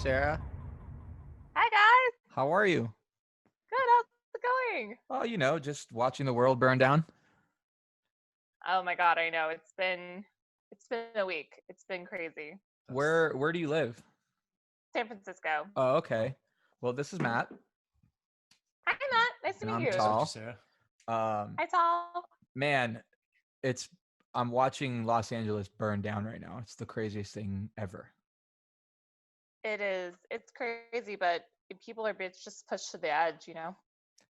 Sarah. Hi guys. How are you? Good. How's it going? Oh, just watching the world burn down. Oh my God, I know. It's been a week. It's been crazy. Where do you live? San Francisco. Oh, okay. Well, this is Matt, Hi Matt. Nice to and meet I'm you. Nice to meet you, Tall. Sarah. Um, Hi Tal. man, it's I'm watching Los Angeles burn down right now. It's the craziest thing ever. It is. It's crazy, but people are just pushed to the edge.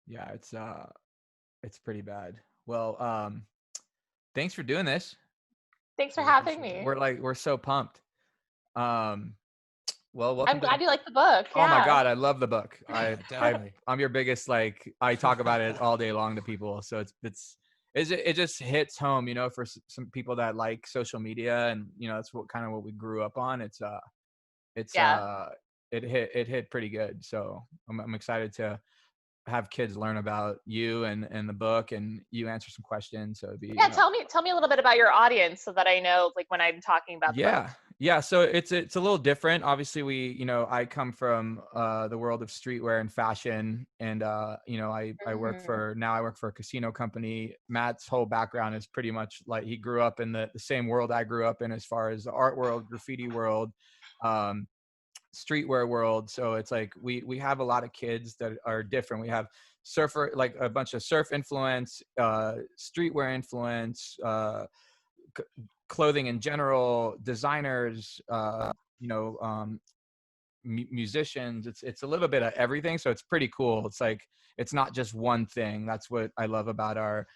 Yeah, it's pretty bad. Well, thanks for doing this. Thanks for Really having appreciate me. We're so pumped. Um, well, I'm welcome to glad you like the book. Oh my Yeah. God, I love the book. Yeah, definitely. I'm your biggest, I talk about it all day long to people. So it just hits home, for some people that like social media, and that's what we grew up on. Yeah. It hit pretty good. So I'm excited to have kids learn about you and the book, and you answer some questions. So it'd be, Yeah. Tell me a little bit about your audience so that I know, like, when I'm talking about the book. Yeah. So it's a little different. Obviously, I come from the world of streetwear and fashion, and I work Mhm. for a casino company. Matt's whole background is pretty much like he grew up in the same world I grew up in, as far as the art world, graffiti world, um, streetwear world. So it's like we have a lot of kids that are different. We have surfer, like a bunch of surf influence, streetwear influence, clothing in general, designers, musicians. It's a little bit of everything, so it's pretty cool. It's like it's not just one thing. That's what I love about our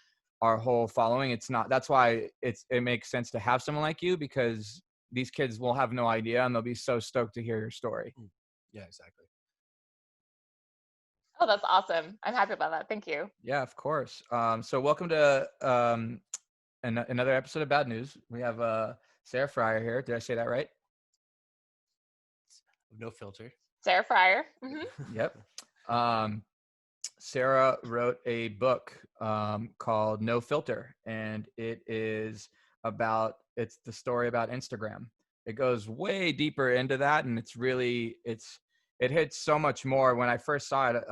whole following. It's not. That's why it makes sense to have someone like you, because these kids will have no idea, and they'll be so stoked to hear your story. Yeah, exactly. Oh, that's awesome. I'm happy about that. Thank you. Yeah, of course. So welcome to another episode of Bad News. We have Sarah Frier here. Did I say that right? No filter. Sarah Frier. Yep. Sarah wrote a book called No Filter, and it's the story about Instagram. It goes way deeper into that, and it hits so much more. When I first saw it,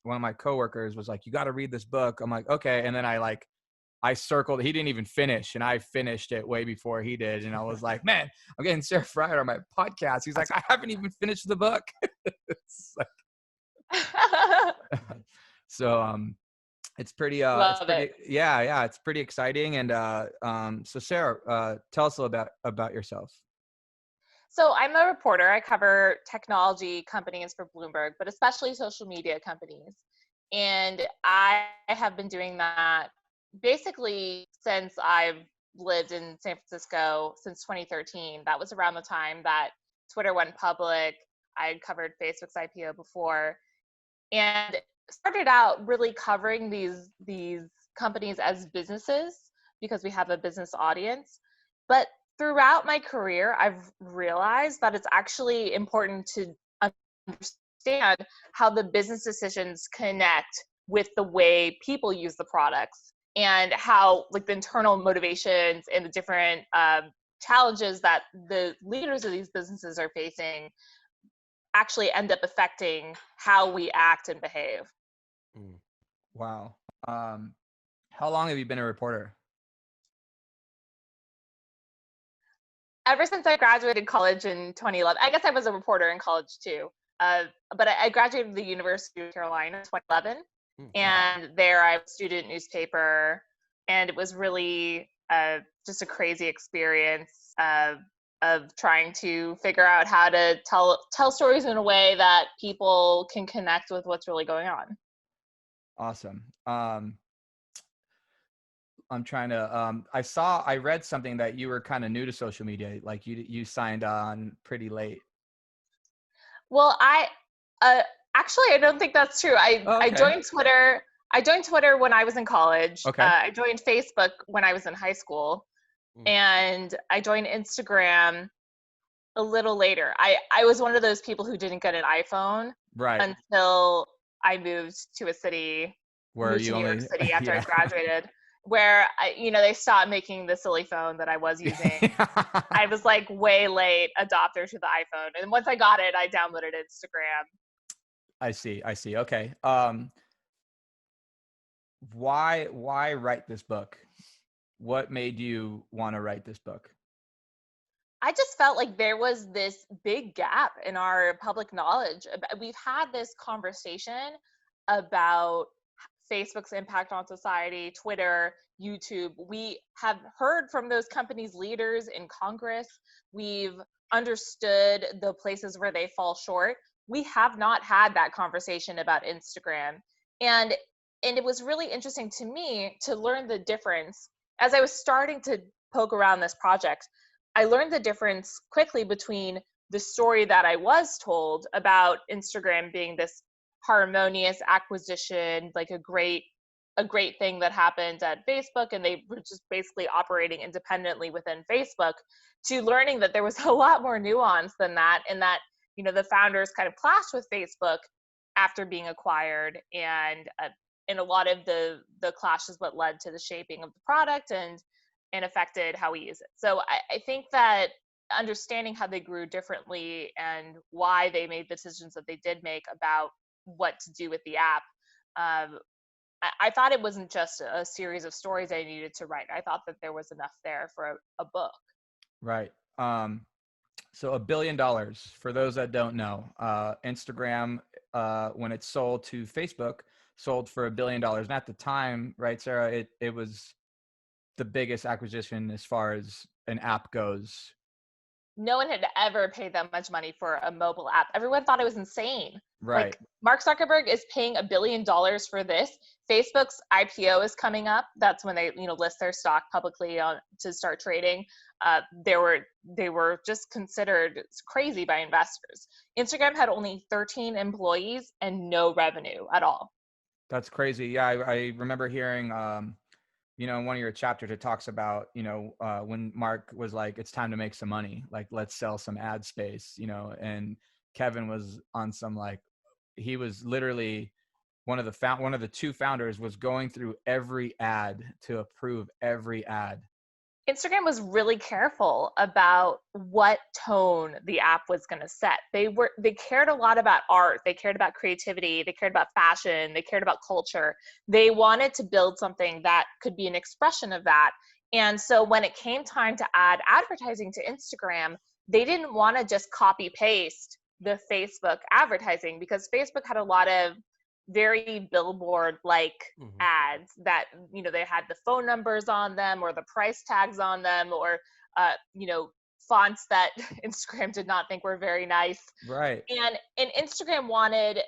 one of my coworkers was like, "You got to read this book." I'm like, "Okay," and then I circled. He didn't even finish, and I finished it way before he did. And I was like, "Man, I'm getting Sarah Frier on my podcast." He's like, "I haven't even finished the book." It's like, so it's pretty Love it. yeah, it's pretty exciting. And so Sarah, tell us a little about yourself. So I'm a reporter. I cover technology companies for Bloomberg, but especially social media companies. And I have been doing that basically since I've lived in San Francisco since 2013. That was around the time that Twitter went public. I had covered Facebook's IPO before, and started out really covering these companies as businesses because we have a business audience. But throughout my career, I've realized that it's actually important to understand how the business decisions connect with the way people use the products, and how, like, the internal motivations and the different challenges that the leaders of these businesses are facing actually end up affecting how we act and behave. Wow. How long have you been a reporter? Ever since I graduated college in 2011. I guess I was a reporter in college too. But I graduated the University of Carolina in 2011, and there I was a student newspaper, and it was really just a crazy experience of trying to figure out how to tell stories in a way that people can connect with what's really going on. Awesome. I'm trying to I read something that you were kind of new to social media, like you signed on pretty late. Well, actually, I don't think that's true. I joined Twitter. I joined Twitter when I was in college. Okay. I joined Facebook when I was in high school, and I joined Instagram a little later. I was one of those people who didn't get an iPhone until I moved to a city, where moved to New York City after I graduated. where they stopped making the silly phone that I was using. I was like way late adopter to the iPhone. And once I got it, I downloaded Instagram. I see. Okay. Why write this book? What made you want to write this book? I just felt like there was this big gap in our public knowledge. We've had this conversation about Facebook's impact on society, Twitter, YouTube. We have heard from those companies' leaders in Congress. We've understood the places where they fall short. We have not had that conversation about Instagram. And it was really interesting to me to learn the difference as I was starting to poke around this project. I learned the difference quickly between the story that I was told about Instagram being this harmonious acquisition, like a great thing that happened at Facebook, and they were just basically operating independently within Facebook, to learning that there was a lot more nuance than that, and that the founders kind of clashed with Facebook after being acquired, and a lot of the clash is what led to the shaping of the product and affected how we use it. So I think that understanding how they grew differently and why they made the decisions that they did make about what to do with the app, I thought it wasn't just a series of stories I needed to write. I thought that there was enough there for a book. Right. So $1 billion, for those that don't know, Instagram, when it sold to Facebook, sold for $1 billion. And at the time, right, Sarah, it was the biggest acquisition as far as an app goes. No one had ever paid that much money for a mobile app. Everyone thought it was insane. Right. Like, Mark Zuckerberg is paying $1 billion for this. Facebook's IPO is coming up. That's when they, list their stock publicly to start trading. They were just considered crazy by investors. Instagram had only 13 employees and no revenue at all. That's crazy. Yeah, I remember hearing, in one of your chapters, it talks about, when Mark was like, it's time to make some money, like, let's sell some ad space, and Kevin was on some, like, he was literally one of the two founders was going through every ad to approve every ad. Instagram was really careful about what tone the app was going to set. They cared a lot about art. They cared about creativity. They cared about fashion. They cared about culture. They wanted to build something that could be an expression of that. And so when it came time to add advertising to Instagram, they didn't want to just copy paste the Facebook advertising, because Facebook had a lot of very billboard like ads that they had the phone numbers on them or the price tags on them, or fonts that Instagram did not think were very nice. Right. And Instagram wanted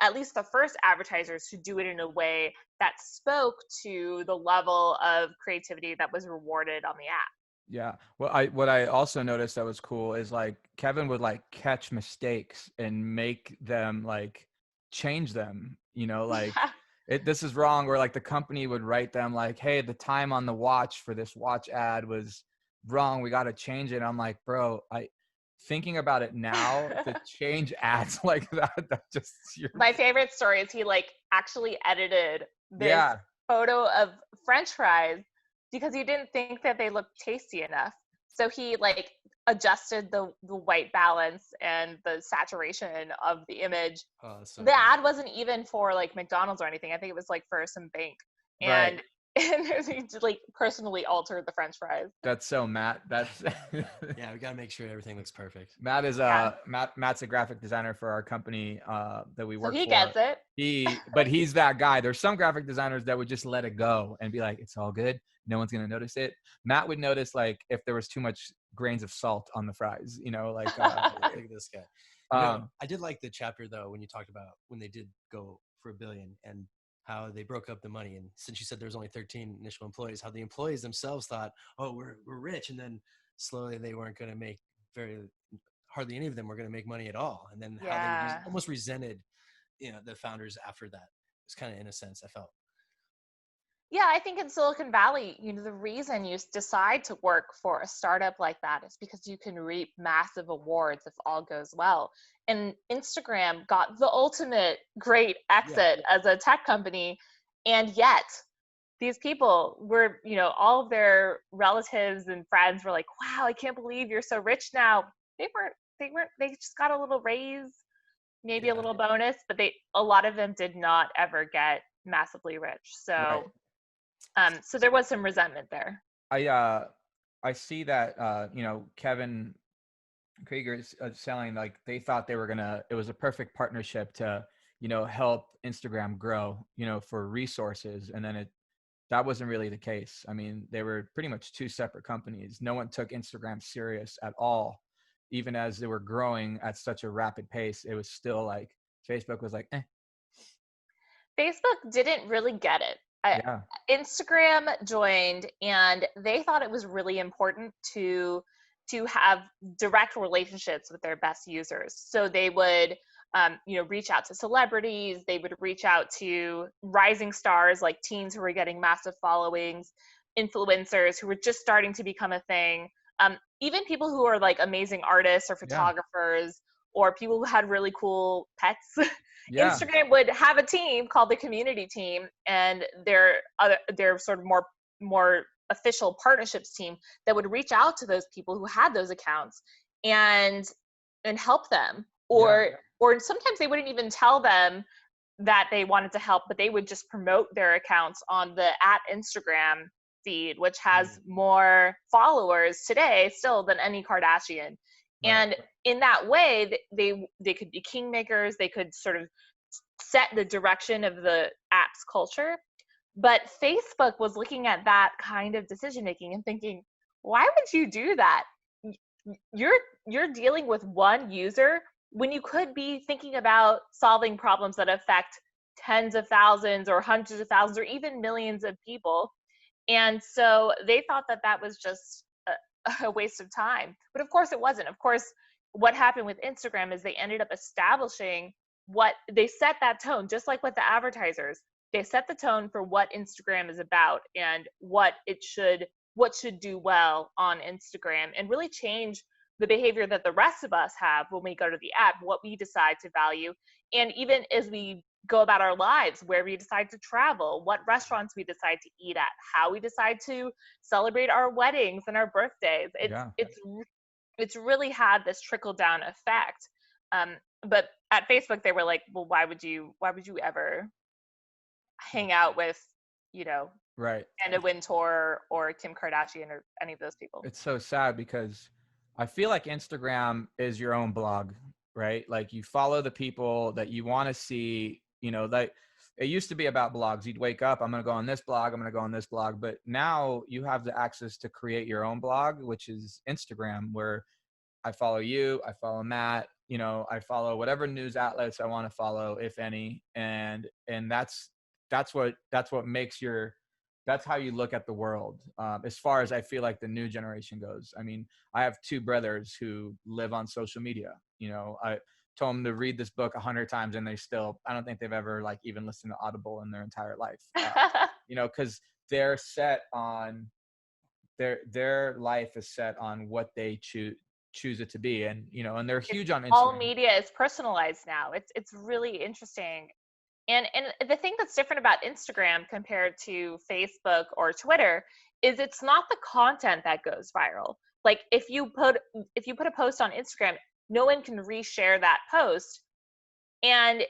at least the first advertisers to do it in a way that spoke to the level of creativity that was rewarded on the app. Yeah. Well, what I also noticed that was cool is, like, Kevin would, like, catch mistakes and make them, like, change them, like, this is wrong, or, like, the company would write them like, hey, the time on the watch for this watch ad was wrong, we got to change it. I'm like, bro, thinking about it now, to change ads like that just my favorite story is he actually edited this photo of French fries because he didn't think that they looked tasty enough. So he adjusted the white balance and the saturation of the image. The ad wasn't even for McDonald's or anything. I think it was for some bank. And and he personally altered the French fries. That's so Matt. That's yeah, we gotta make sure everything looks perfect. Matt is Matt's a graphic designer for our company that we work for. He gets it. But he's that guy. There's some graphic designers that would just let it go and be like, it's all good, no one's gonna notice it. Matt would notice if there was too much grains of salt on the fries, look at this guy. I did like the chapter though when you talked about when they did go for $1 billion and how they broke up the money. And since you said there was only 13 initial employees, how the employees themselves thought, oh, we're rich. And then slowly they weren't going to make hardly any of them were going to make money at all. And then how they almost resented, the founders after that. It's kind of in a sense, I felt. Yeah, I think in Silicon Valley, the reason you decide to work for a startup like that is because you can reap massive awards if all goes well. And Instagram got the ultimate great exit as a tech company, and yet these people were, all of their relatives and friends were like, wow, I can't believe you're so rich now. They just got a little raise, maybe a little bonus, but a lot of them did not ever get massively rich. So, so there was some resentment there. I see that, Kevin Krieger is selling, like, they thought it was a perfect partnership to, help Instagram grow, for resources. And then that wasn't really the case. I mean, they were pretty much two separate companies. No one took Instagram serious at all. Even as they were growing at such a rapid pace, it was still like Facebook was like, eh. Facebook didn't really get it. Yeah. Instagram joined, and they thought it was really important to have direct relationships with their best users. So they would, reach out to celebrities. They would reach out to rising stars like teens who were getting massive followings, influencers who were just starting to become a thing, even people who are like amazing artists or photographers, or people who had really cool pets. Yeah. Instagram would have a team called the community team, and their sort of more official partnerships team that would reach out to those people who had those accounts and help them, or sometimes they wouldn't even tell them that they wanted to help, but they would just promote their accounts on the @Instagram feed, which has more followers today still than any Kardashian. And in that way, they could be kingmakers. They could sort of set the direction of the app's culture. But Facebook was looking at that kind of decision making and thinking, why would you do that? You're dealing with one user when you could be thinking about solving problems that affect tens of thousands or hundreds of thousands or even millions of people. And so they thought that was just a waste of time. But of course it wasn't. Of course, what happened with Instagram is they ended up establishing they set that tone, just like with the advertisers. They set the tone for what Instagram is about and what should do well on Instagram, and really change the behavior that the rest of us have when we go to the app, what we decide to value, and even as we go about our lives, where we decide to travel, what restaurants we decide to eat at, how we decide to celebrate our weddings and our birthdays. It's really had this trickle down effect. But at Facebook, they were like, well, why would you ever hang out with, Anna Wintour or Kim Kardashian or any of those people? It's so sad because I feel like Instagram is your own blog, right? Like, you follow the people that you want to see, like, it used to be about blogs. You'd wake up, I'm going to go on this blog, I'm going to go on this blog. But now you have the access to create your own blog, which is Instagram, where I follow you, I follow Matt, I follow whatever news outlets I want to follow, if any. And that's what makes that's how you look at the world. As far as I feel like the new generation goes. I mean, I have two brothers who live on social media. I told them to read this book 100 times and I don't think they've ever like even listened to Audible in their entire life. Cause they're set on their life is set on what they choose it to be. And, and they're huge on Instagram. All media is personalized now. It's really interesting. And the thing that's different about Instagram compared to Facebook or Twitter is it's not the content that goes viral. Like if you put a post on Instagram, no one can reshare that post. And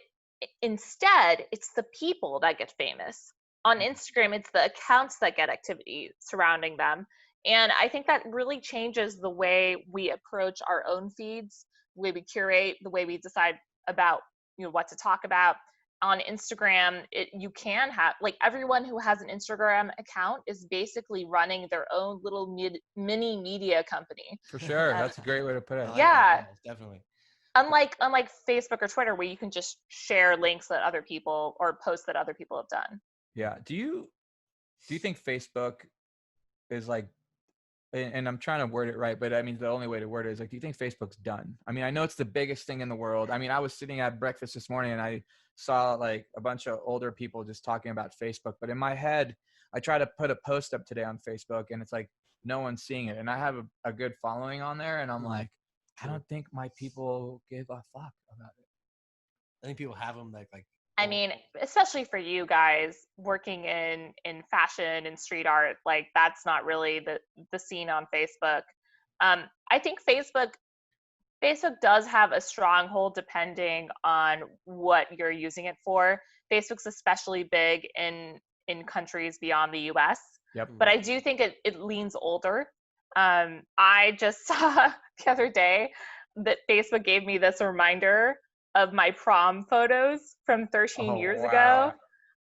instead, it's the people that get famous. On Instagram, it's the accounts that get activity surrounding them. And I think that really changes the way we approach our own feeds, the way we curate, the way we decide about what to talk about. On Instagram, you can have, like, everyone who has an Instagram account is basically running their own little mini media company. For sure. That's a great way to put it. Yeah, definitely. Unlike Facebook or Twitter, where you can just share links that other people or posts that other people have done. Yeah. Do you think Facebook is like, and I'm trying to word it right, but I mean, the only way to word it is like, do you think Facebook's done? I mean, I know it's the biggest thing in the world. I mean, I was sitting at breakfast this morning and I saw like a bunch of older people just talking about Facebook, but in my head, I try to put a post up today on Facebook and it's like, no one's seeing it. And I have a good following on there. And I'm like, I don't think my people give a fuck about it. I think people have them like I mean, especially for you guys working in fashion and street art, like that's not really the scene on Facebook. I think Facebook does have a stronghold depending on what you're using it for. Facebook's especially big in countries beyond the US. Yep. But I do think it leans older. I just saw the other day that Facebook gave me this reminder of my prom photos from 13 years ago.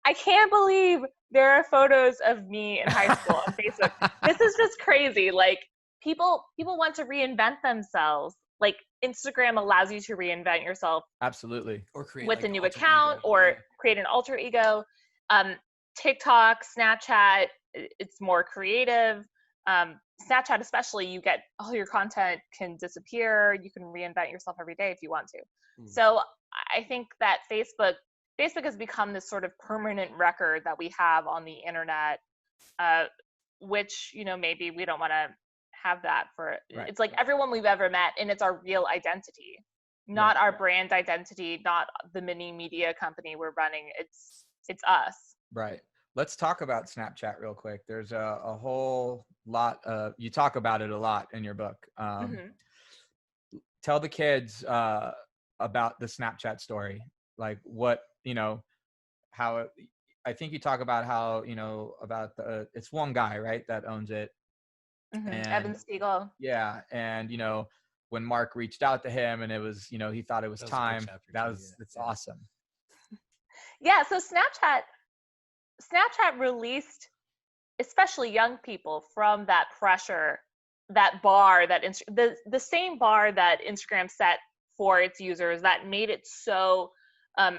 I can't believe there are photos of me in high school on Facebook. This is just crazy. Like people want to reinvent themselves. Like Instagram allows you to reinvent yourself. Absolutely. Or create with like a new alter account ego. or create an alter ego. TikTok, Snapchat, it's more creative. Snapchat especially, you get all your content can disappear. You can reinvent yourself every day if you want to. So I think that Facebook has become this sort of permanent record that we have on the internet, which, you know, maybe we don't want to have that for, Right. It's like everyone we've ever met, and it's our real identity, not our brand identity, not the mini media company we're running. It's us. Right. Let's talk about Snapchat real quick. There's a whole lot you talk about it a lot in your book. Tell the kids about the Snapchat story. Like what, you know, how I think you talk about how, you know, about it's one guy, right, that owns it. And Evan Spiegel. Yeah. And, you know, when Mark reached out to him and it was, you know, he thought it was time. It's awesome. Yeah. So Snapchat released, especially young people, from that pressure, that bar, that the same bar that Instagram set for its users, that made it so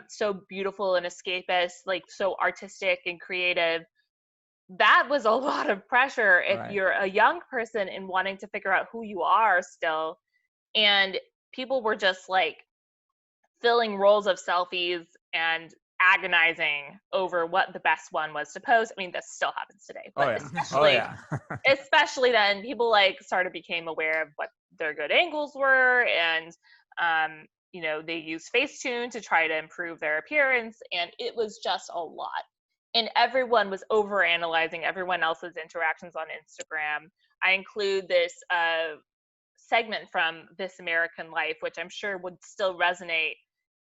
so beautiful and escapist, like so artistic and creative. That was a lot of pressure if you're a young person and wanting to figure out who you are still. And people were just like filling rolls of selfies and agonizing over what the best one was to post. I mean, this still happens today, but especially then, people like became aware of what their good angles were, and you know, they use Facetune to try to improve their appearance, and it was just a lot. And everyone was overanalyzing everyone else's interactions on Instagram. I include this segment from This American Life, which I'm sure would still resonate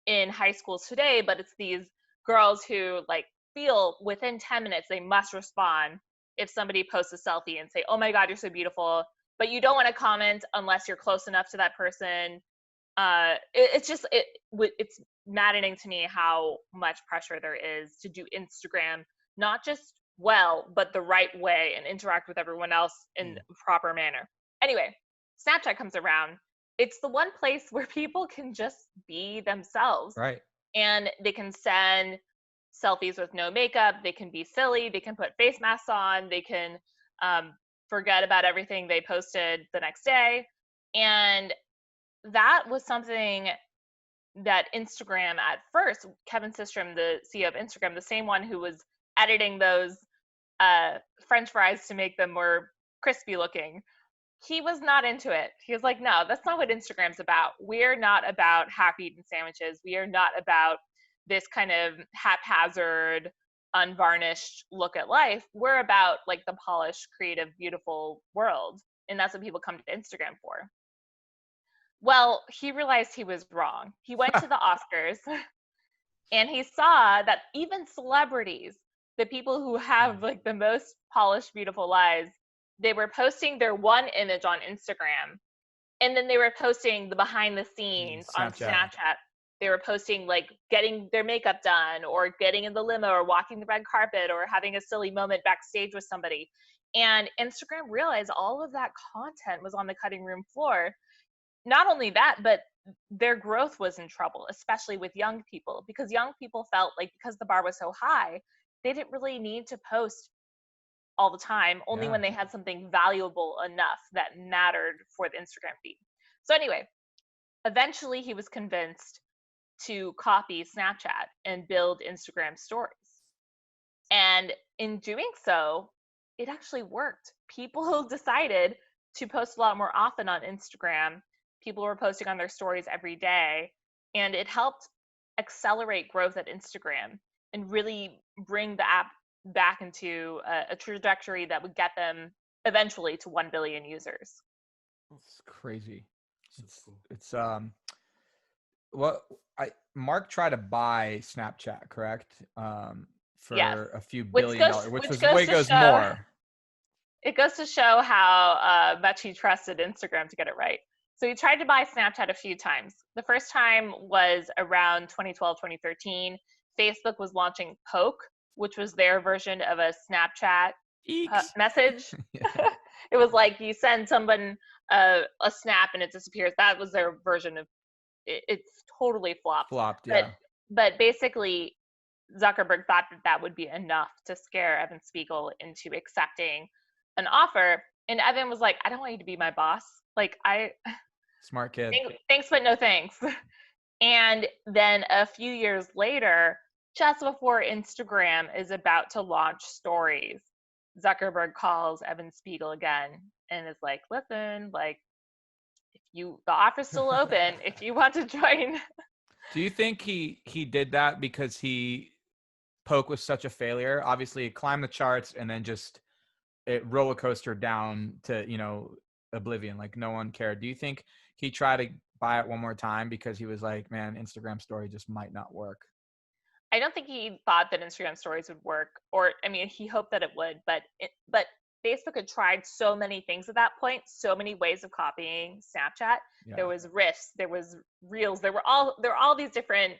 in high schools today, but it's these girls who like feel within 10 minutes they must respond if somebody posts a selfie and say, "Oh my God, you're so beautiful," but you don't want to comment unless you're close enough to that person. It's maddening to me how much pressure there is to do Instagram not just well, but the right way, and interact with everyone else in a proper manner. Anyway, Snapchat comes around. It's the one place where people can just be themselves. Right. And they can send selfies with no makeup. They can be silly. They can put face masks on. They can forget about everything they posted the next day. And that was something that Instagram at first, Kevin Systrom, the CEO of Instagram, the same one who was editing those French fries to make them more crispy looking, he was not into it. He was like, no, that's not what Instagram's about. We're not about half-eaten sandwiches. We are not about this kind of haphazard, unvarnished look at life. We're about like the polished, creative, beautiful world. And that's what people come to Instagram for. Well, he realized he was wrong. He went to the Oscars and he saw that even celebrities, the people who have like the most polished, beautiful lives, they were posting their one image on Instagram, and then they were posting the behind the scenes on Snapchat. They were posting like getting their makeup done, or getting in the limo, or walking the red carpet, or having a silly moment backstage with somebody. And Instagram realized all of that content was on the cutting room floor. Not only that, but their growth was in trouble, especially with young people, because young people felt like because the bar was so high, they didn't really need to post all the time, only when they had something valuable enough that mattered for the Instagram feed. So anyway, eventually he was convinced to copy Snapchat and build Instagram stories. And in doing so, it actually worked. People decided to post a lot more often on Instagram. People were posting on their stories every day, and it helped accelerate growth at Instagram and really bring the app back into a trajectory that would get them eventually to 1 billion users. It's crazy. So cool. It's what Mark tried to buy Snapchat, correct? Yes. For a few Which billion goes, dollars, which which was goes way to goes show, more. it goes to show how much he trusted Instagram to get it right. So he tried to buy Snapchat a few times. The first time was around 2012, 2013. Facebook was launching Poke, which was their version of a Snapchat Eeks. message. Yeah. It was like you send someone a snap and it disappears. That was their version of it. It's totally flopped. Flopped, yeah. But basically, Zuckerberg thought that that would be enough to scare Evan Spiegel into accepting an offer. And Evan was like, I don't want you to be my boss. Like, Smart kid. thanks, but no thanks. And then a few years later, just before Instagram is about to launch stories, Zuckerberg calls Evan Spiegel again and is like, listen, like, the offer's still open if you want to join. Do you think he did that because Poke was such a failure? Obviously, it climbed the charts and then just it roller coaster down to oblivion. Like no one cared. Do you think he tried to buy it one more time because he was like, man, Instagram story just might not work? I don't think he thought that Instagram stories would work, or I mean, he hoped that it would, but Facebook had tried so many things at that point, so many ways of copying Snapchat. Yeah. There was Riffs, there was Reels, there were all these different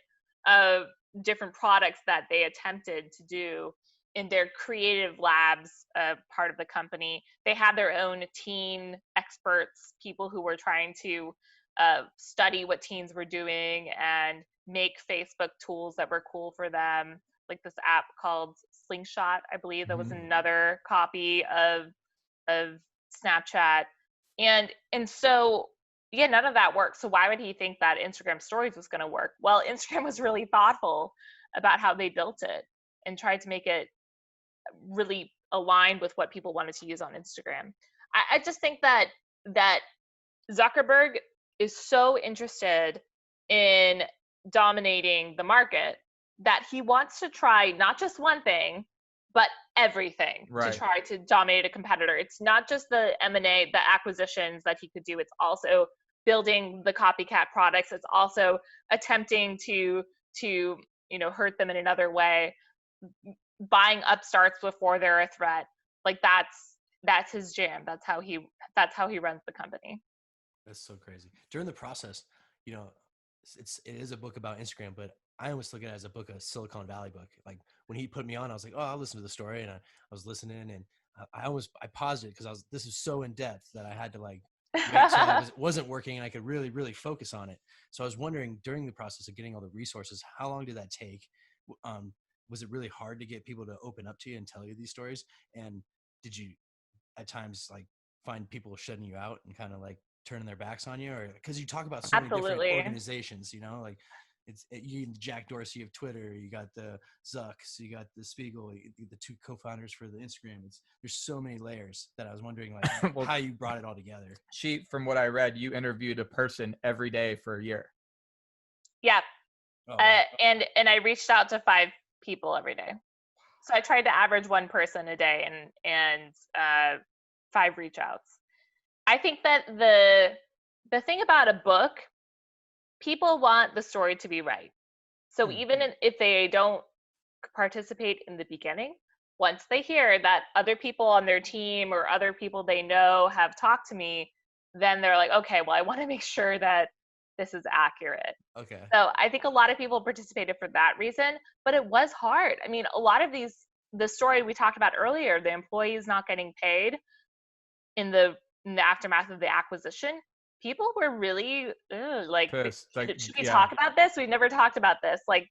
products that they attempted to do in their creative labs part of the company. They had their own teen experts, people who were trying to study what teens were doing and make Facebook tools that were cool for them, like this app called Slingshot, I believe. That was another copy of Snapchat, and so yeah, none of that worked. So why would he think that Instagram Stories was going to work? Well, Instagram was really thoughtful about how they built it and tried to make it really aligned with what people wanted to use on Instagram. I just think that Zuckerberg is so interested in dominating the market that he wants to try not just one thing, but everything right. to try to dominate a competitor. It's not just the M&A, the acquisitions that he could do. It's also building the copycat products. It's also attempting to hurt them in another way, buying upstarts before they're a threat. Like that's his jam. That's how he runs the company. That's so crazy. During the process, it is a book about Instagram, but I almost look at it as a book, a Silicon Valley book. Like when he put me on, I was like, oh, I'll listen to the story. And I was listening and I paused it because this is so in depth that I had to like wait till it wasn't working and I could really, really focus on it. So I was wondering during the process of getting all the resources, how long did that take? Was it really hard to get people to open up to you and tell you these stories? And did you at times like find people shutting you out and kind of like turning their backs on you, or because you talk about so many different organizations, like you Jack Dorsey of Twitter, you got the Zucks, you got the Spiegel, the two co-founders for the Instagram. There's so many layers that I was wondering like well, how you brought it all together. From what I read, you interviewed a person every day for a year. Yeah. Oh, wow. And I reached out to 5 people every day. So I tried to average 1 person a day and 5 reach outs. I think that the thing about a book, people want the story to be right. So even if they don't participate in the beginning, once they hear that other people on their team or other people they know have talked to me, then they're like, okay, well, I want to make sure that this is accurate. Okay. So I think a lot of people participated for that reason, but it was hard. I mean, a lot of the story we talked about earlier, the employees not getting paid in the aftermath of the acquisition, people were really like, should we talk about this? We've never talked about this. Like,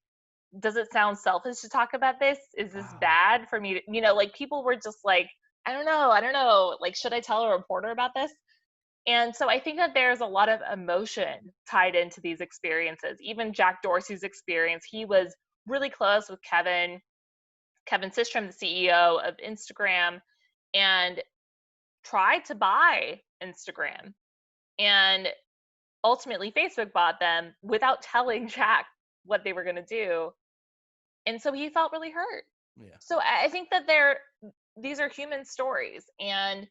does it sound selfish to talk about this? Is this bad for me to, like people were just like, I don't know. Like, should I tell a reporter about this? And so I think that there's a lot of emotion tied into these experiences. Even Jack Dorsey's experience, he was really close with Kevin Systrom, the CEO of Instagram, and tried to buy Instagram. And ultimately Facebook bought them without telling Jack what they were going to do. And so he felt really hurt. Yeah. So I think that these are human stories, and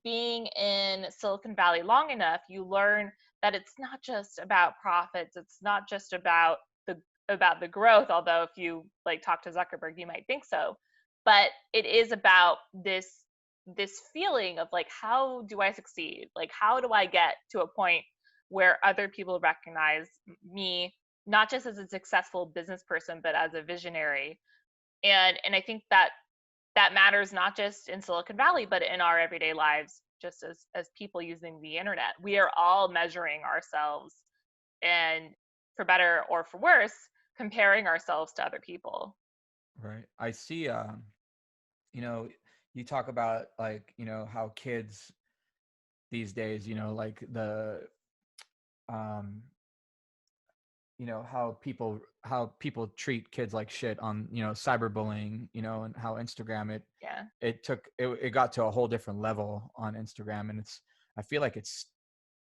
being in Silicon Valley long enough, you learn that it's not just about profits. It's not just about the growth, although if you like talk to Zuckerberg, you might think so. But it is about this feeling of like, how do I succeed? Like, how do I get to a point where other people recognize me, not just as a successful business person, but as a visionary? And I think that matters not just in Silicon Valley, but in our everyday lives, just as people using the internet. We are all measuring ourselves, and for better or for worse, comparing ourselves to other people. Right. I see, you know, you talk about like, how kids these days, like um, how people treat kids like shit on, cyberbullying, and how Instagram Yeah. it got to a whole different level on Instagram. And I feel like it's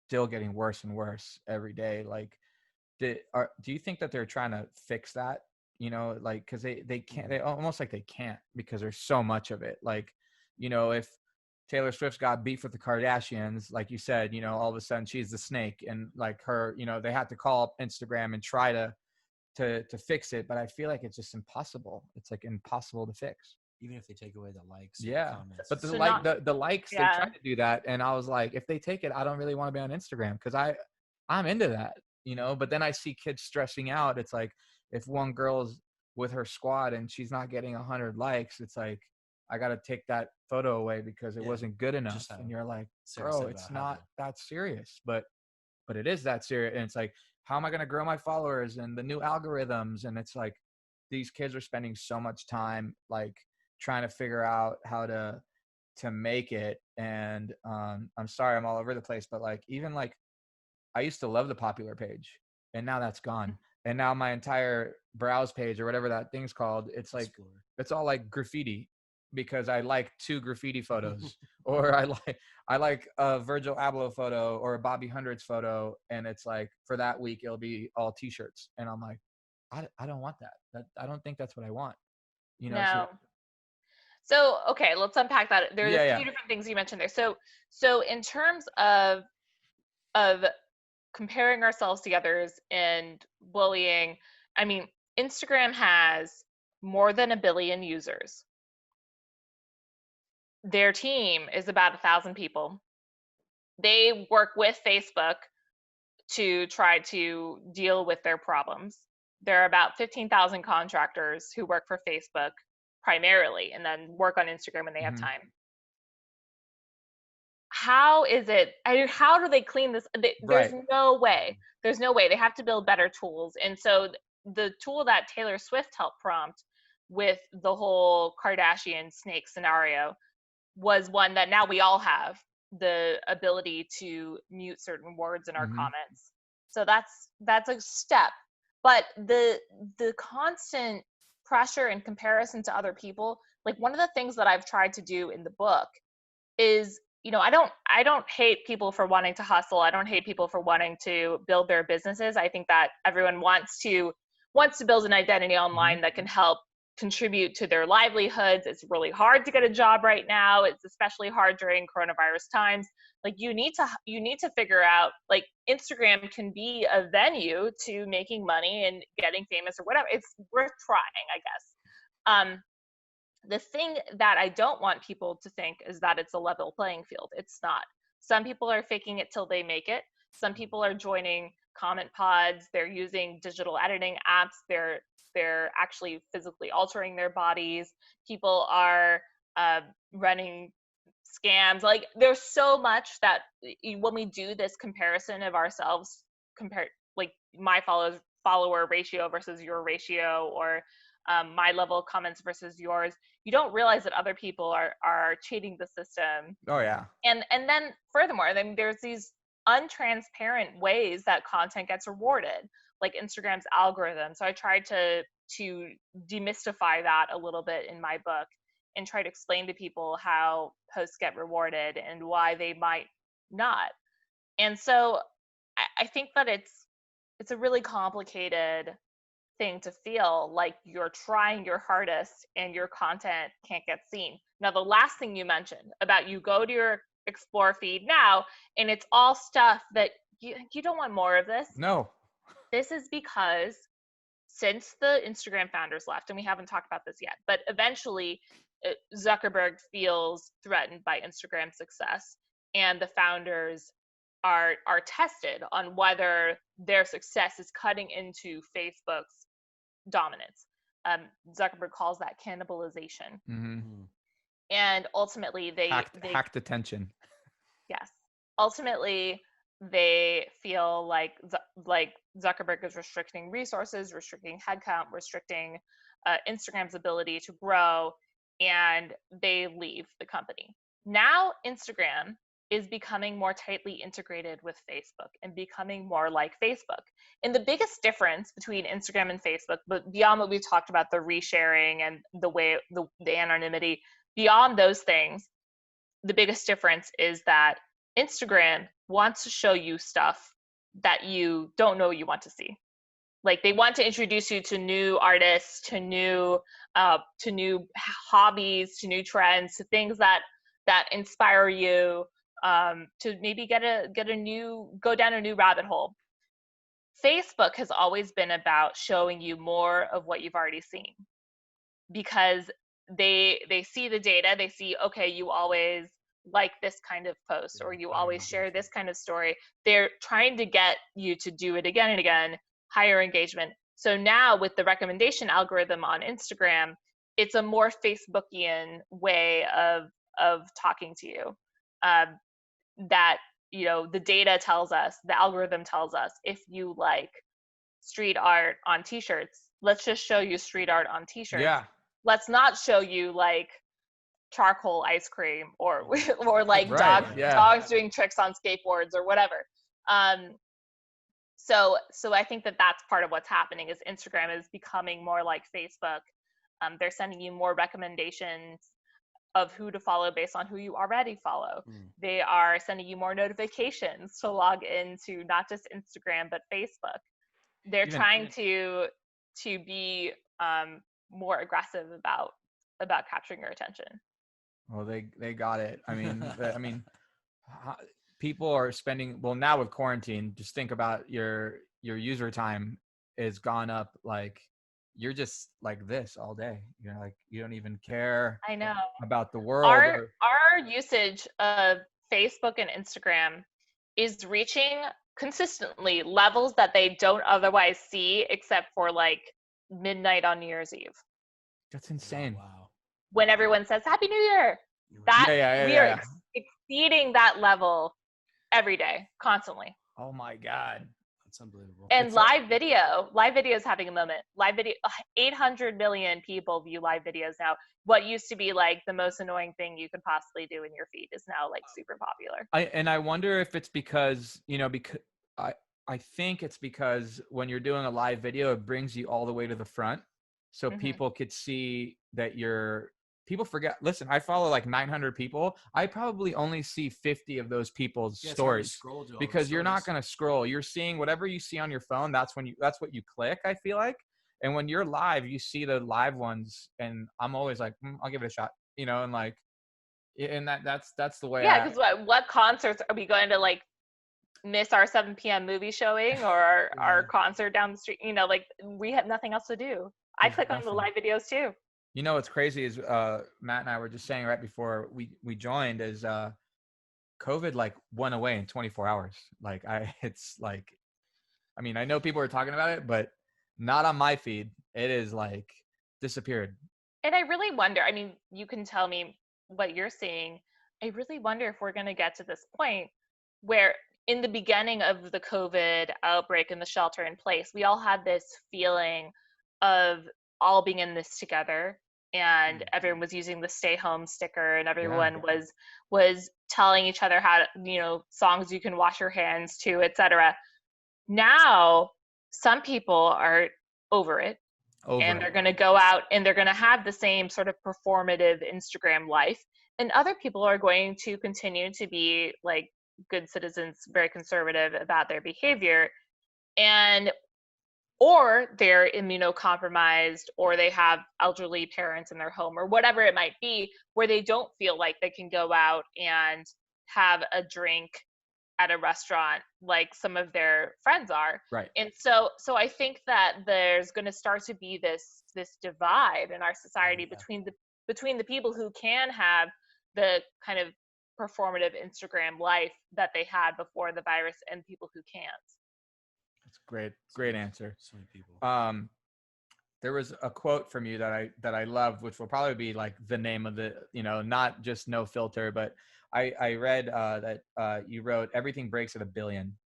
still getting worse and worse every day. Like, do you think that they're trying to fix that? Like, because they can't, they almost like they can't, because there's so much of it. Like, if Taylor Swift's got beef with the Kardashians, like you said, all of a sudden she's the snake, and like her, they had to call up Instagram and try to fix it. But I feel like it's just impossible. It's like impossible to fix. Even if they take away the likes, Yeah, comments. but the So the likes, they yeah. tried to do that, and I was like, if they take it, I don't really want to be on Instagram, because I'm into that, But then I see kids stressing out. It's like, if one girl's with her squad and she's not getting 100 likes, it's like, I got to take that photo away because it wasn't good enough. And you're like, bro, it's not that serious, but it is that serious. And it's like, how am I going to grow my followers and the new algorithms? And it's like, these kids are spending so much time like trying to figure out how to make it. And I'm sorry, I'm all over the place, but like, even like, I used to love the popular page, and now that's gone. And now my entire browse page, or whatever that thing's called, it's like, it's all like graffiti, because I like 2 graffiti photos, or I like a Virgil Abloh photo or a Bobby Hundreds photo, and it's like, for that week it'll be all t-shirts, and I'm like, I don't want that. I don't think that's what I want. No. So okay, let's unpack that. There's a few different things you mentioned there. So in terms of comparing ourselves to others and bullying, I mean, Instagram has more than 1 billion users. Their team is about 1,000 people. They work with Facebook to try to deal with their problems. There are about 15,000 contractors who work for Facebook primarily, and then work on Instagram when they have time. How is it? How do they clean this? There's no way. There's no way. They have to build better tools. And so the tool that Taylor Swift helped prompt with the whole Kardashian snake scenario was one that now we all have the ability to mute certain words in our comments. So that's a step. But the constant pressure and comparison to other people, like, one of the things that I've tried to do in the book is, I don't hate people for wanting to hustle. I don't hate people for wanting to build their businesses. I think that everyone wants to build an identity online that can help contribute to their livelihoods. It's really hard to get a job right now. It's especially hard during coronavirus times. Like, you need to figure out, like, Instagram can be a venue to making money and getting famous or whatever. It's worth trying, I guess. The thing that I don't want people to think is that it's a level playing field. It's not. Some people are faking it till they make it. Some people are joining comment pods. They're using digital editing apps. They're actually physically altering their bodies. People are running scams. Like, there's so much that when we do this comparison of ourselves, like my follower ratio versus your ratio, or my level of comments versus yours, you don't realize that other people are cheating the system. Oh yeah. And then furthermore, then there's these untransparent ways that content gets rewarded, like Instagram's algorithm. So I tried to demystify that a little bit in my book, and try to explain to people how posts get rewarded and why they might not. And so I think that it's a really complicated thing to feel like you're trying your hardest and your content can't get seen. Now, the last thing you mentioned about you go to your Explore feed now and it's all stuff that you don't want more of this. No. This is because since the Instagram founders left, and we haven't talked about this yet, but eventually Zuckerberg feels threatened by Instagram's success, and the founders are tested on whether their success is cutting into Facebook's dominance. Zuckerberg calls that cannibalization. Mm-hmm. And ultimately they hacked attention. Yes. Ultimately, they feel like Zuckerberg is restricting resources, restricting headcount, restricting Instagram's ability to grow, and they leave the company. Now, Instagram is becoming more tightly integrated with Facebook and becoming more like Facebook. And the biggest difference between Instagram and Facebook, but beyond what we talked about, the resharing and the way the anonymity, beyond those things, the biggest difference is that Instagram wants to show you stuff that you don't know you want to see. Like they want to introduce you to new artists, to new hobbies, to new trends, to things that inspire you, to maybe go down a new rabbit hole. Facebook has always been about showing you more of what you've already seen, because they see the data, they see, okay, you always like this kind of post, or you always share this kind of story. They're trying to get you to do it again and again, higher engagement. So now with the recommendation algorithm on Instagram, it's a more Facebookian way of talking to you. That, you know, the data tells us, the algorithm tells us, if you like street art on t-shirts, let's just show you street art on t-shirts. Yeah. Let's not show you like charcoal ice cream or like Right, dogs doing tricks on skateboards or whatever. So I think that that's part of what's happening, is Instagram is becoming more like Facebook. They're sending you more recommendations of who to follow based on who you already follow. They are sending you more notifications to log into not just Instagram but Facebook. They're trying to be more aggressive about capturing your attention. Well, they got it. I mean, people are spending, well, now with quarantine, just think about your user time has gone up. Like you're just like this all day. You know, like you don't even care. I know about the world. Our usage of Facebook and Instagram is reaching consistently levels that they don't otherwise see, except for like midnight on New Year's Eve. That's insane. Wow. When everyone says Happy New Year, we are exceeding that level every day, constantly. Oh my God. That's unbelievable. And live video is having a moment. Live video, 800 million people view live videos now. What used to be like the most annoying thing you could possibly do in your feed is now like super popular. I wonder if it's because, you know, because I think it's because when you're doing a live video, it brings you all the way to the front. So people could see that people forget. Listen, I follow like 900 people. I probably only see 50 of those people's stories, because you're not going to scroll. You're seeing whatever you see on your phone. That's what you click, I feel like. And when you're live, you see the live ones, and I'm always like, I'll give it a shot, you know, and like, and that's the way. Yeah, because what concerts are we going to like miss our 7 p.m. movie showing or our concert down the street? You know, like we have nothing else to do. I click on the live videos too. You know what's crazy is Matt and I were just saying right before we joined is COVID like went away in 24 hours. Like it's like, I mean, I know people are talking about it, but not on my feed. It is like disappeared. And I really wonder, I mean, you can tell me what you're seeing. I really wonder if we're going to get to this point where in the beginning of the COVID outbreak and the shelter in place, we all had this feeling of all being in this together, and everyone was using the stay home sticker, and everyone was telling each other how to, you know, songs you can wash your hands to, etc. Now some people are over it, and they're going to go out and they're going to have the same sort of performative Instagram life, and other people are going to continue to be like good citizens, very conservative about their behavior. And or they're immunocompromised, or they have elderly parents in their home, or whatever it might be, where they don't feel like they can go out and have a drink at a restaurant like some of their friends are. Right. And so I think that there's going to start to be this divide in our society between the people who can have the kind of performative Instagram life that they had before the virus and people who can't. That's great. Great answer. So many people. There was a quote from you that I loved, which will probably be like the name of the, not just No Filter, but I read that you wrote, "Everything breaks at a billion,"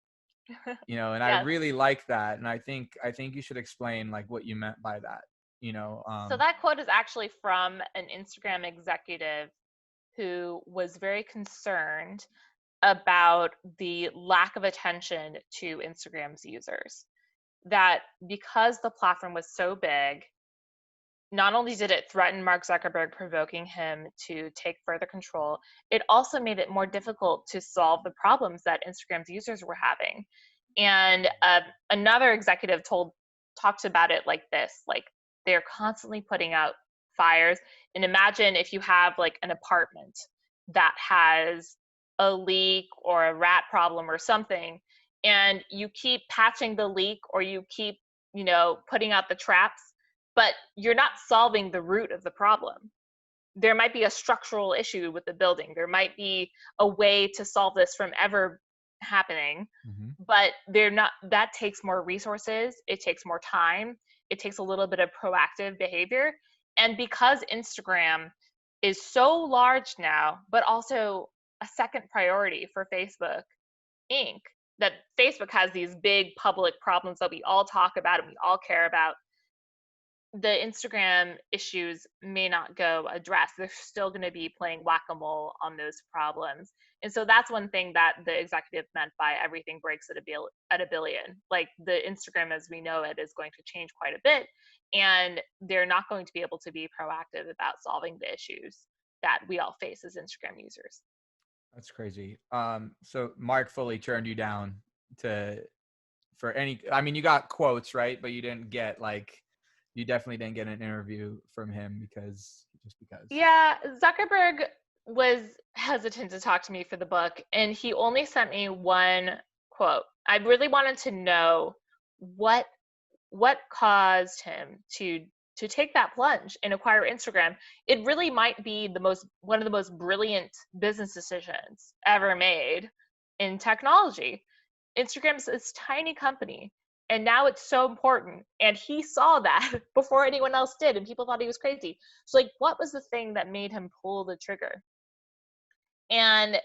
and I Yes. really like that. And I think you should explain like what you meant by that, So that quote is actually from an Instagram executive who was very concerned about the lack of attention to Instagram's users. That because the platform was so big, not only did it threaten Mark Zuckerberg, provoking him to take further control, it also made it more difficult to solve the problems that Instagram's users were having. And another executive talked about it like this: like, they're constantly putting out fires. And imagine if you have like an apartment that has a leak or a rat problem or something, and you keep patching the leak, or you keep, putting out the traps, but you're not solving the root of the problem. There might be a structural issue with the building. There might be a way to solve this from ever happening, but that takes more resources. It takes more time. It takes a little bit of proactive behavior. And because Instagram is so large now, but also a second priority for Facebook Inc., that Facebook has these big public problems that we all talk about and we all care about, the Instagram issues may not go addressed. They're still going to be playing whack-a-mole on those problems. And so that's one thing that the executive meant by everything breaks at a billion. Like, the Instagram as we know it is going to change quite a bit, and they're not going to be able to be proactive about solving the issues that we all face as Instagram users. That's crazy. So Mark fully turned you down for any, I mean, you got quotes, right? But you definitely didn't get an interview from him because. Yeah, Zuckerberg was hesitant to talk to me for the book, and he only sent me one quote. I really wanted to know what caused him to take that plunge and acquire Instagram. It really might be one of the most brilliant business decisions ever made in technology. Instagram's this tiny company, and now it's so important. And he saw that before anyone else did, and people thought he was crazy. So, like, what was the thing that made him pull the trigger? And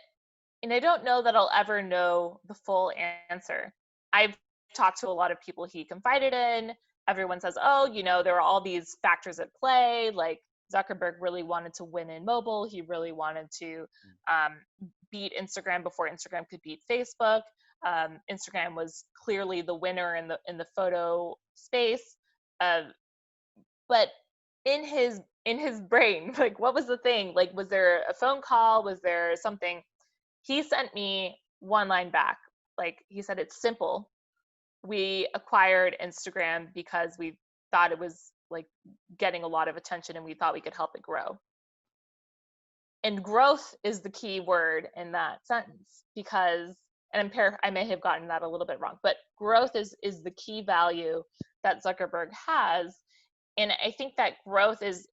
I don't know that I'll ever know the full answer. I've talked to a lot of people he confided in. Everyone says, oh, there are all these factors at play. Like, Zuckerberg really wanted to win in mobile. He really wanted to beat Instagram before Instagram could beat Facebook. Instagram was clearly the winner in the photo space. But in his brain, like, what was the thing? Like, was there a phone call? Was there something? He sent me one line back. Like, he said, it's simple. We acquired Instagram because we thought it was like getting a lot of attention and we thought we could help it grow. And growth is the key word in that sentence, because, and I may have gotten that a little bit wrong, but growth is the key value that Zuckerberg has. And I think that growth is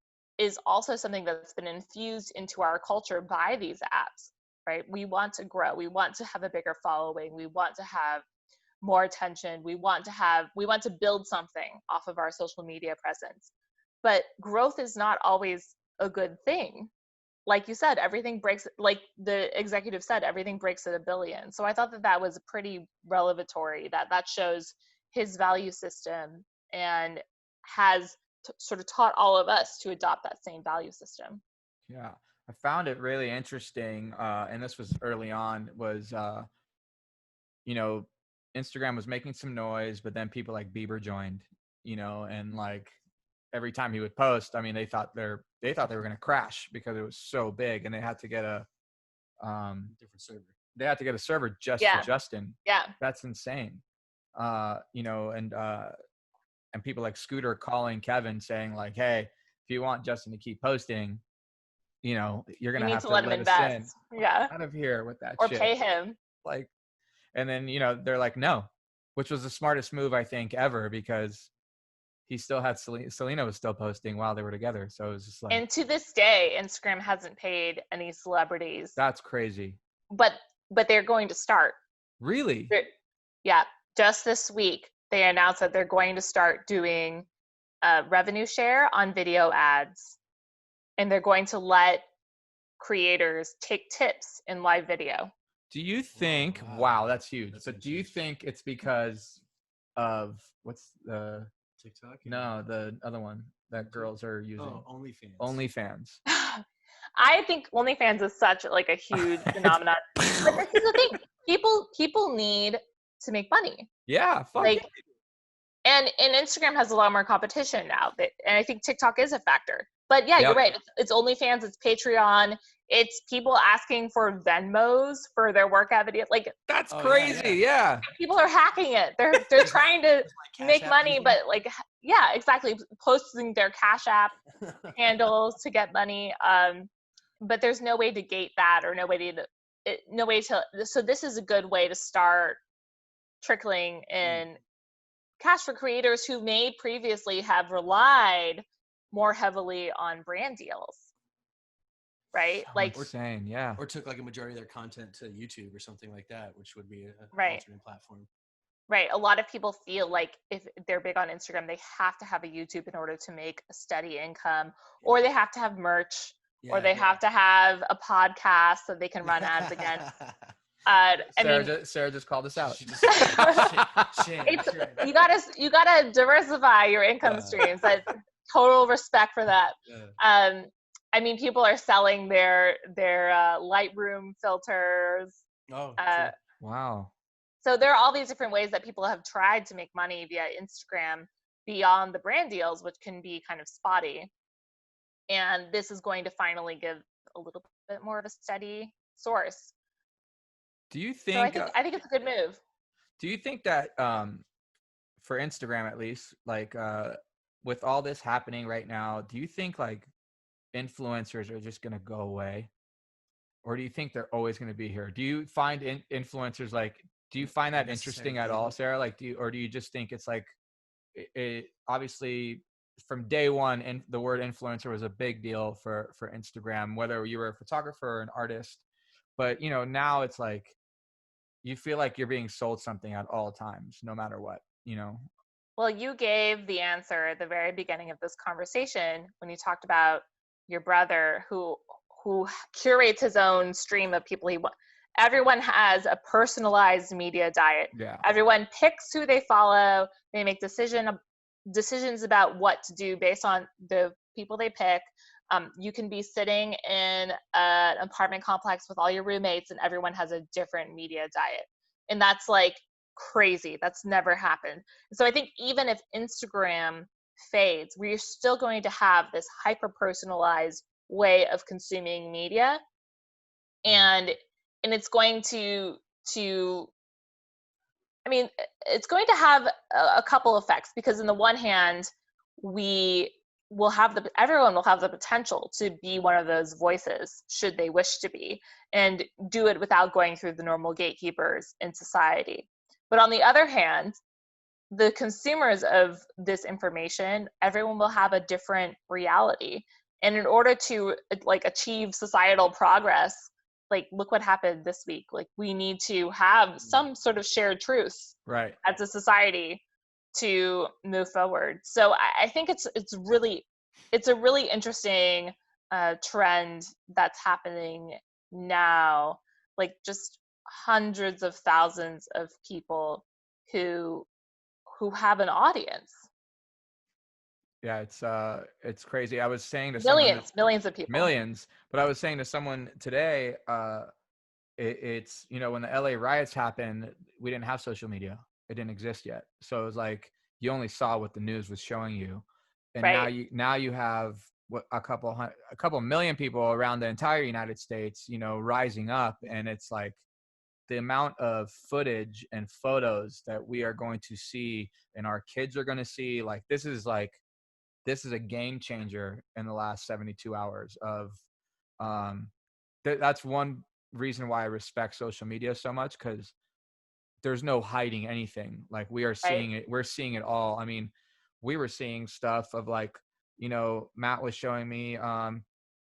also something that's been infused into our culture by these apps, right? We want to grow. We want to have a bigger following. We want to have more attention. We want to build something off of our social media presence. But growth is not always a good thing. Like you said, everything breaks, like the executive said, everything breaks at a billion. So I thought that was pretty revelatory, that shows his value system and has sort of taught all of us to adopt that same value system. Yeah, I found it really interesting, and this was early on, was, Instagram was making some noise, but then people like Bieber joined, and like every time he would post, I mean, they thought they were going to crash because it was so big, and they had to get a different server. They had to get a server just for Justin. Yeah, that's insane. And and people like Scooter calling Kevin saying like, hey, if you want Justin to keep posting, you know, you're You gonna need have to to let him let us in. invest. Yeah. Out of here with that Or shit. pay him. Like, and then, you know, they're like, no, which was the smartest move I think ever, because he still had Selena was still posting while they were together. So it was just like, And to this day, Instagram hasn't paid any celebrities. that's crazy. But they're going to start. Really? Yeah. Just this week, they announced that they're going to start doing revenue share on video ads. And they're going to let creators take tips in live video. Do you think, wow, that's huge. So do you think it's because of what's the TikTok? No, the other one that girls are using. Oh, OnlyFans. OnlyFans. I think OnlyFans is such like a huge phenomenon. But this is the thing. People need to make money. Yeah, fuck like, it. And Instagram has a lot more competition now. And I think TikTok is a factor. But yeah, you're right. It's OnlyFans, it's Patreon, it's people asking for Venmos for their workout videos. Like, that's crazy. Yeah. People are hacking it. They're trying to make money, but like, yeah, exactly. Posting their Cash App handles to get money. But there's no way to gate that, or no way to. So this is a good way to start trickling in cash for creators who may previously have relied more heavily on brand deals, right? So like insane, yeah. Or took like a majority of their content to YouTube or something like that, which would be an alternate platform. Right. A lot of people feel like if they're big on Instagram, they have to have a YouTube in order to make a steady income, or they have to have merch, or they have to have a podcast so they can run ads again. Sarah just called us out. You gotta diversify your income streams. That's total respect for that. I mean, people are selling their Lightroom filters. Wow. So there are all these different ways that people have tried to make money via Instagram beyond the brand deals, which can be kind of spotty. And this is going to finally give a little bit more of a steady source. Do you think? So I think it's a good move. Do you think that for Instagram at least, like with all this happening right now, do you think like influencers are just going to go away, or do you think they're always going to be here? Do you find influencers like? Do you find that interesting at all, Sarah? Like, do you just think it's like it obviously from day one, and the word influencer was a big deal for Instagram, whether you were a photographer or an artist. But, you know, now it's like, you feel like you're being sold something at all times, no matter what, you know? Well, you gave the answer at the very beginning of this conversation when you talked about your brother who curates his own stream of people he wants. Everyone has a personalized media diet. Yeah. Everyone picks who they follow. They make decisions about what to do based on the people they pick. You can be sitting in an apartment complex with all your roommates and everyone has a different media diet. And that's like crazy. That's never happened. So I think even if Instagram fades, we're still going to have this hyper-personalized way of consuming media. And it's going to I mean, it's going to have a couple effects, because on the one hand, everyone will have the potential to be one of those voices should they wish to be, and do it without going through the normal gatekeepers in society. But on the other hand, the consumers of this information, everyone will have a different reality. And in order to like achieve societal progress, like look what happened this week. Like we need to have some sort of shared truth, right, as a society to move forward. So I think it's a really interesting trend that's happening now. Like just hundreds of thousands of people who have an audience. Yeah, it's crazy. I was saying to millions of people. Millions. But I was saying to someone today, it's, you know, when the LA riots happened, we didn't have social media. It didn't exist yet. So it was like you only saw what the news was showing you. And now you have what a couple million people around the entire United States, you know, rising up, and it's like the amount of footage and photos that we are going to see and our kids are going to see, this is a game changer in the last 72 hours of that's one reason why I respect social media so much, because there's no hiding anything. Like, we are seeing it. We're seeing it all. I mean, we were seeing stuff of Matt was showing me all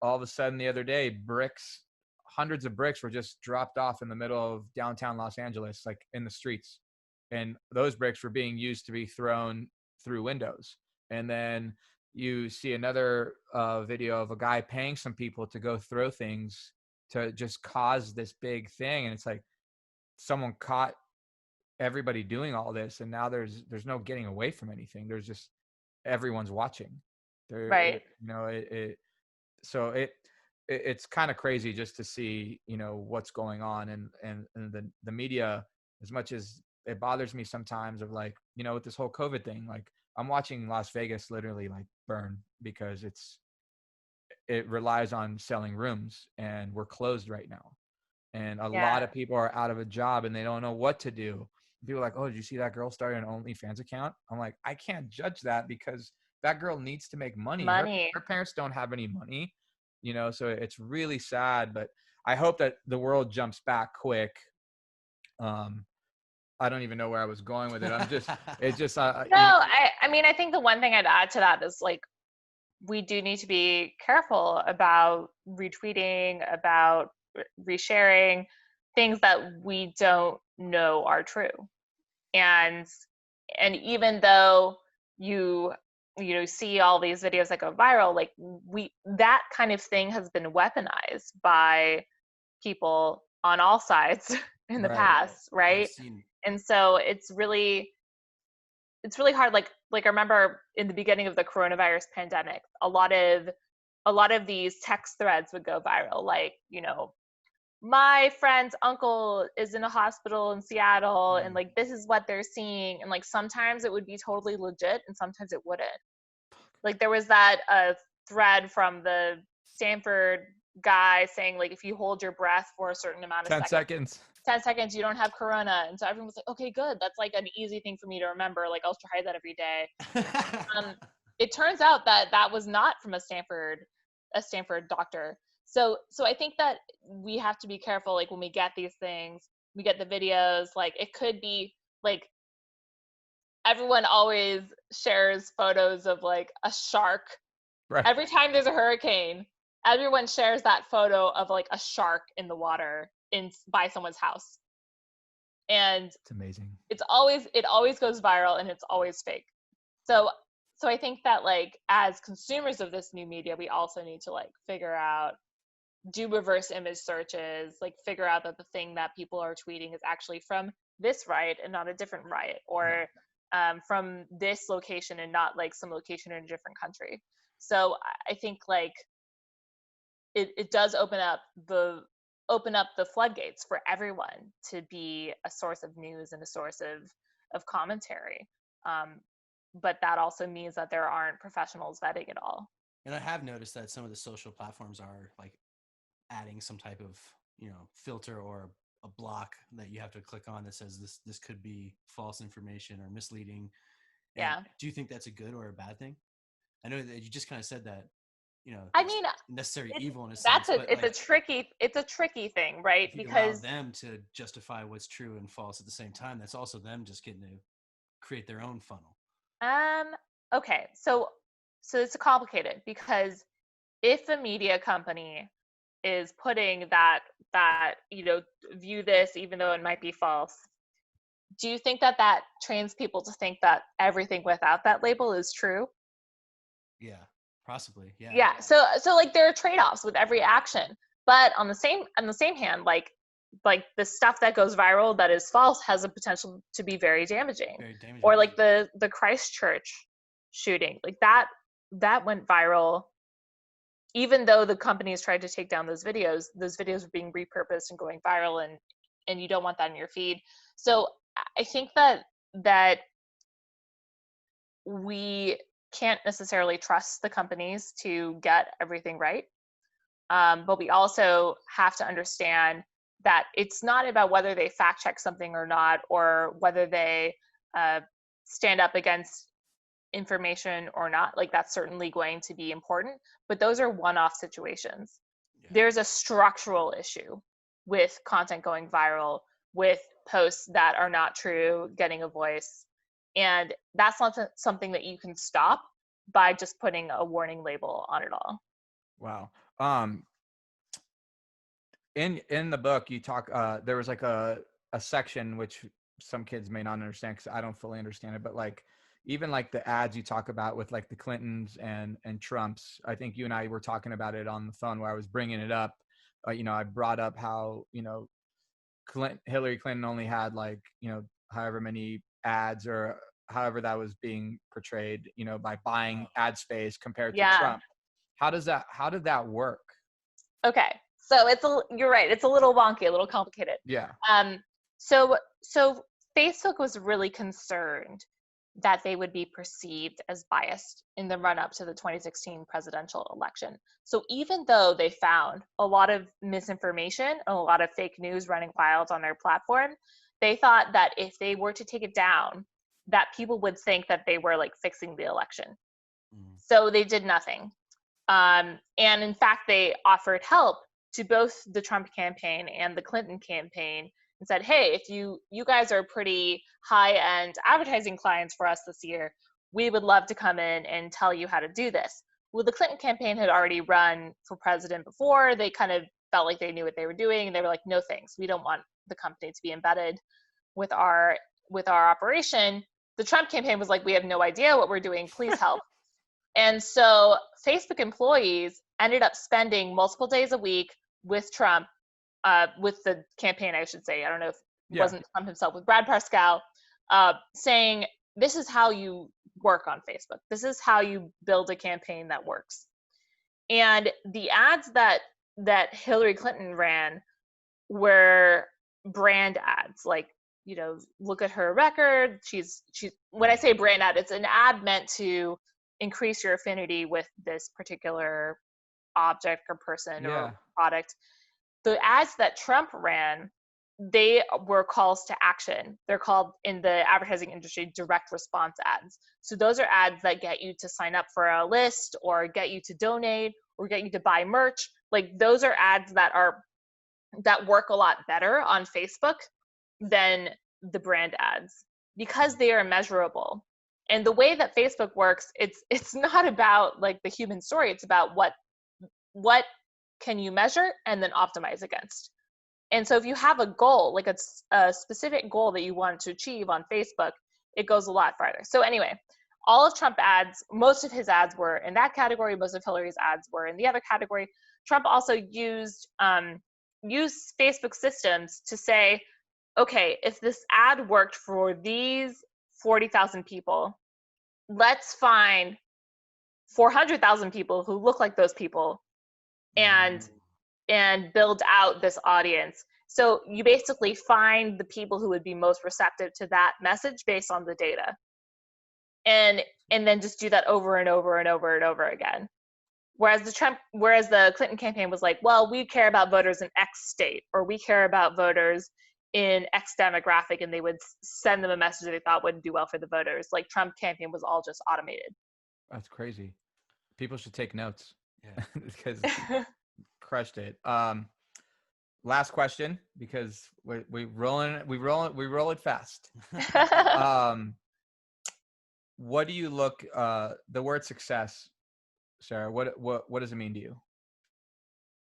of a sudden the other day, hundreds of bricks were just dropped off in the middle of downtown Los Angeles, like in the streets. And those bricks were being used to be thrown through windows. And then you see another video of a guy paying some people to go throw things to just cause this big thing. And it's like someone caught everybody doing all this, and now there's no getting away from anything. There's just everyone's watching. Right. So it's kind of crazy just to see what's going on, and the media, as much as it bothers me sometimes, of with this whole COVID thing, I'm watching Las Vegas literally burn, because it relies on selling rooms, and we're closed right now, and a lot of people are out of a job and they don't know what to do. People are like, oh, did you see that girl started an OnlyFans account? I'm like, I can't judge that, because that girl needs to make money. Her parents don't have any money, so it's really sad. But I hope that the world jumps back quick. I don't even know where I was going with it. I mean, I think the one thing I'd add to that is we do need to be careful about retweeting, about resharing things that we don't know are true. And even though you see all these videos that go viral, that kind of thing has been weaponized by people on all sides in the past, right? And so it's really hard. I remember in the beginning of the coronavirus pandemic, a lot of these text threads would go viral, my friend's uncle is in a hospital in Seattle, and this is what they're seeing. And sometimes it would be totally legit and sometimes it wouldn't. There was that thread from the Stanford guy saying if you hold your breath for a certain amount of 10 seconds, you don't have corona. And so everyone was like, okay, good. That's an easy thing for me to remember. I'll try that every day. It turns out that was not from a Stanford doctor. So I think that we have to be careful, when we get these things, we get the videos, it could be everyone always shares photos of a shark. Right. Every time there's a hurricane, everyone shares that photo of a shark in the water by someone's house. And it's amazing. It always goes viral, and it's always fake. So I think that as consumers of this new media, we also need to figure out, do reverse image searches, figure out that the thing that people are tweeting is actually from this riot and not a different riot, or from this location and not some location in a different country. So I think it does open up the floodgates for everyone to be a source of news and a source of commentary. But that also means that there aren't professionals vetting it all. And I have noticed that some of the social platforms are adding some type of filter or a block that you have to click on that says this could be false information or misleading. And do you think that's a good or a bad thing? I know that you just kind of said that I mean, necessary evil in a sense. It's a tricky thing, right? Because them to justify what's true and false at the same time, that's also them just getting to create their own funnel. Okay, so it's complicated, because if a media company is putting that view this even though it might be false, do you think that trains people to think that everything without that label is true? Yeah, possibly. Yeah. So there are trade-offs with every action, but on the same hand, the stuff that goes viral that is false has a potential to be very damaging. Or the Christchurch shooting, that went viral. Even though the companies tried to take down those videos were being repurposed and going viral, and you don't want that in your feed. So I think that we can't necessarily trust the companies to get everything right. But we also have to understand that it's not about whether they fact check something or not, or whether they stand up against information or not. Like, that's certainly going to be important, but those are one-off situations. Yeah. There's a structural issue with content going viral, with posts that are not true getting a voice, and that's not something that you can stop by just putting a warning label on it all. Wow. In the book you talk, there was like a section which some kids may not understand because I don't fully understand it, but like even like the ads you talk about with like the Clintons and Trumps, I think you and I were talking about it on the phone where I was bringing it up. You know, I brought up how, you know, Hillary Clinton only had like, you know, however many ads or however that was being portrayed, you know, by buying ad space compared to Trump. How did that work? Okay. So you're right. It's a little wonky, a little complicated. Yeah. So Facebook was really concerned that they would be perceived as biased in the run up to the 2016 presidential election. So even though they found a lot of misinformation and a lot of fake news running wild on their platform, they thought that if they were to take it down, that people would think that they were like fixing the election. So they did nothing. And in fact, they offered help to both the Trump campaign and the Clinton campaign and said, hey, if you guys are pretty high-end advertising clients for us this year, we would love to come in and tell you how to do this. Well, the Clinton campaign had already run for president before. They kind of felt like they knew what they were doing, and they were like, no thanks, we don't want the company to be embedded with our operation. The Trump campaign was like, we have no idea what we're doing, please help. And so Facebook employees ended up spending multiple days a week with Trump, with the campaign, I should say. I don't know if it wasn't Trump himself, with Brad Parscale, saying, this is how you work on Facebook. This is how you build a campaign that works. And the ads that Hillary Clinton ran were brand ads, like, you know, look at her record. She's when I say brand ad, it's an ad meant to increase your affinity with this particular object or person or product. The ads that Trump ran, they were calls to action. They're called, in the advertising industry, direct response ads. So those are ads that get you to sign up for a list, or get you to donate, or get you to buy merch. Like, those are ads that work a lot better on Facebook than the brand ads, because they are measurable. And the way that Facebook works, it's not about like the human story. It's about what can you measure and then optimize against. And so if you have a goal, like a specific goal that you want to achieve on Facebook, it goes a lot farther. So anyway, all of Trump ads, most of his ads were in that category. Most of Hillary's ads were in the other category. Trump also used Facebook systems to say, okay, if this ad worked for these 40,000 people, let's find 400,000 people who look like those people and build out this audience. So you basically find the people who would be most receptive to that message based on the data. And then just do that over and over and over and over again. Whereas the Clinton campaign was like, well, we care about voters in X state, or we care about voters in X demographic, and they would send them a message that they thought would do well for the voters. Like, Trump campaign was all just automated. That's crazy. People should take notes. Yeah. Because crushed it. Last question, because we roll it fast. What do you look, the word success, Sarah, what does it mean to you?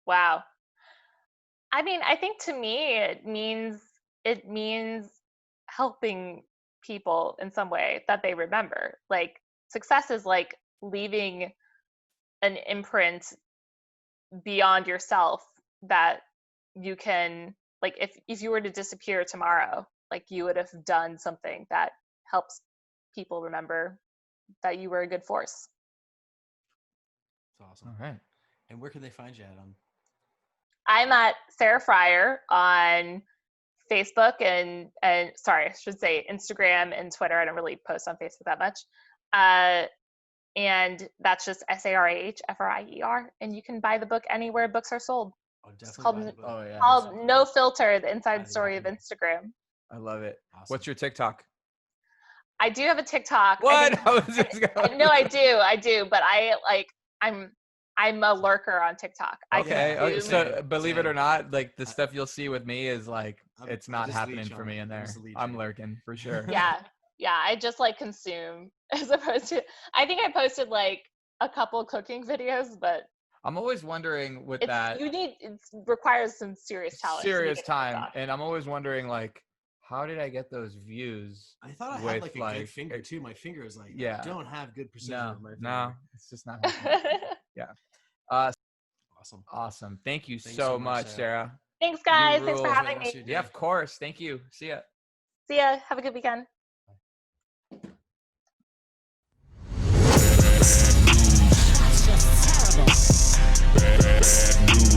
Wow. I mean, I think to me it means helping people in some way that they remember. Like, success is like leaving an imprint beyond yourself that you can, like, if you were to disappear tomorrow, like, you would have done something that helps people remember that you were a good force. That's awesome. All right. And where can they find you at? I'm at Sarah Frier on Facebook and sorry, I should say Instagram and Twitter. I don't really post on Facebook that much. And that's just SARAH FRIER. And you can buy the book anywhere books are sold. Oh, It's definitely. called No Filter: The Inside Story of Instagram. I love it. Awesome. What's your TikTok? I do have a TikTok. What? No, I do, but I'm a lurker on TikTok. Okay. So believe it or not, like the stuff you'll see with me is like it's not happening for me in there. I'm lurking for sure. Yeah. I just like consume as opposed to. I think I posted like a couple cooking videos, but I'm always wondering with that. It requires some serious talent. Serious time, and I'm always wondering like, how did I get those views? I thought I had like a good finger too. My finger is like, I don't have good precision with my finger. No, it's just not happening. Yeah. Awesome. Thank you so much, Sarah. Thanks, guys. Thanks for having me. Yeah, of course. Thank you. See ya. See ya. Have a good weekend. That's just terrible. Bad news.